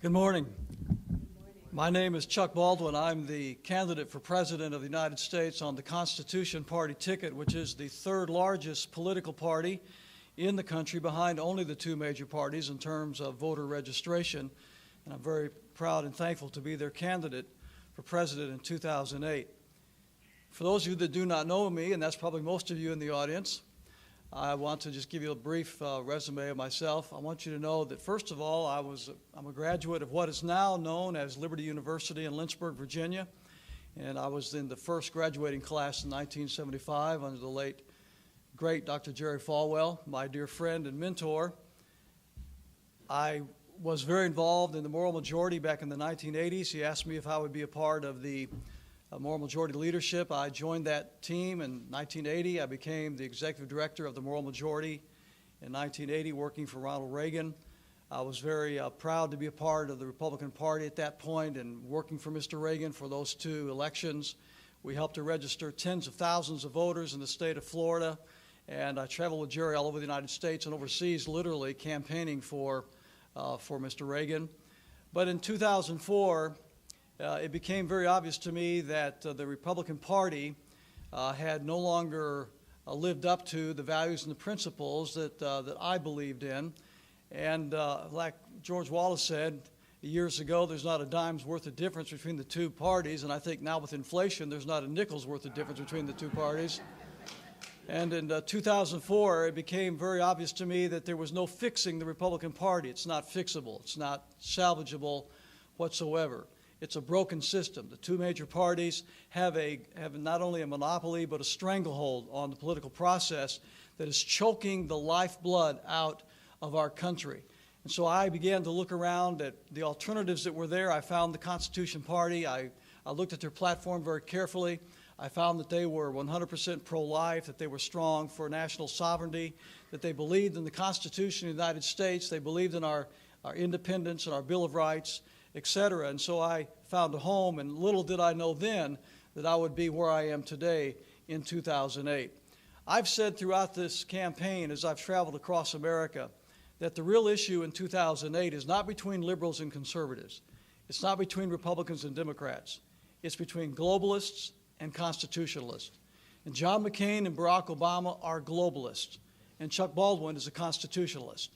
Good morning. My name is Chuck Baldwin. I'm the candidate for President of the United States on the Constitution Party ticket, which is the third largest political party in the country behind only the two major parties in terms of voter registration. And I'm very proud and thankful to be their candidate for President in 2008. For those of you that do not know me, and that's probably most of you in the audience, I want to just give you a brief resume of myself. I want you to know that, first of all, I'm a graduate of what is now known as Liberty University in Lynchburg, Virginia, and I was in the first graduating class in 1975 under the late, great Dr. Jerry Falwell, my dear friend and mentor. I was very involved in the Moral Majority back in the 1980s. He asked me if I would be a part of the Moral Majority leadership. I joined that team in 1980. I became the executive director of the Moral Majority in 1980, working for Ronald Reagan. I was very proud to be a part of the Republican Party at that point and working for Mr. Reagan for those two elections. We helped to register tens of thousands of voters in the state of Florida, and I traveled with Jerry all over the United States and overseas, literally campaigning for Mr. Reagan. But in 2004, it became very obvious to me that the Republican Party had no longer lived up to the values and the principles that I believed in. And like George Wallace said years ago, there's not a dime's worth of difference between the two parties. And I think now with inflation, there's not a nickel's worth of difference between the two parties. And in 2004, it became very obvious to me that there was no fixing the Republican Party. It's not fixable. It's not salvageable whatsoever. It's a broken system. The two major parties have not only a monopoly but a stranglehold on the political process that is choking the lifeblood out of our country. And so I began to look around at the alternatives that were there. I found the Constitution Party. I looked at their platform very carefully. I found that they were 100% pro-life, that they were strong for national sovereignty, that they believed in the Constitution of the United States, they believed in our independence and our Bill of Rights, etc. And so I found a home, and little did I know then that I would be where I am today in 2008. I've said throughout this campaign, as I've traveled across America, that the real issue in 2008 is not between liberals and conservatives. It's not between Republicans and Democrats. It's between globalists and constitutionalists. And John McCain and Barack Obama are globalists, and Chuck Baldwin is a constitutionalist.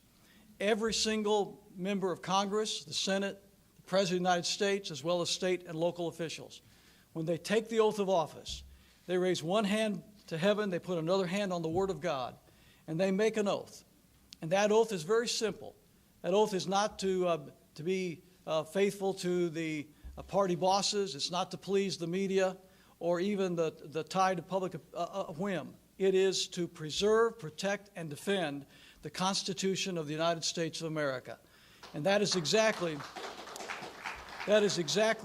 Every single member of Congress, the Senate, President of the United States, as well as state and local officials, when they take the oath of office, they raise one hand to heaven, they put another hand on the Word of God, and they make an oath. And that oath is very simple. That oath is not to be faithful to the party bosses. It's not to please the media or even the tide of public whim. It is to preserve, protect, and defend the Constitution of the United States of America. And that is exactly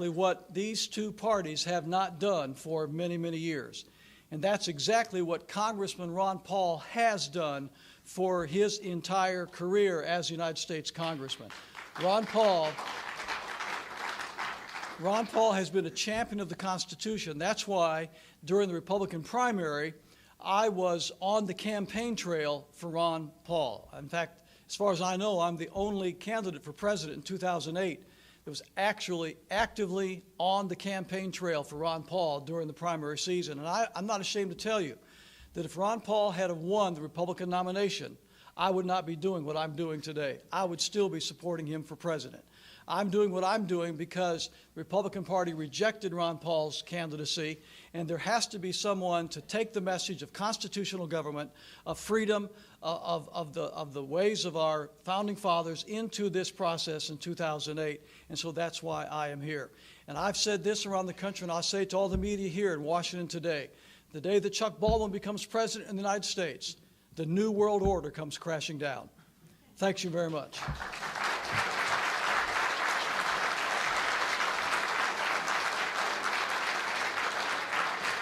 what these two parties have not done for many, many years. And that's exactly what Congressman Ron Paul has done for his entire career as a United States Congressman. Ron Paul has been a champion of the Constitution. That's why during the Republican primary, I was on the campaign trail for Ron Paul. In fact, as far as I know, I'm the only candidate for president in 2008 that was actually actively on the campaign trail for Ron Paul during the primary season. And I'm not ashamed to tell you that if Ron Paul had have won the Republican nomination, I would not be doing what I'm doing today. I would still be supporting him for president. I'm doing what I'm doing because the Republican Party rejected Ron Paul's candidacy, and there has to be someone to take the message of constitutional government, of freedom, of the ways of our founding fathers into this process in 2008, and so that's why I am here. And I've said this around the country, and I'll say it to all the media here in Washington today. The day that Chuck Baldwin becomes president in the United States, the new world order comes crashing down. Thanks you very much.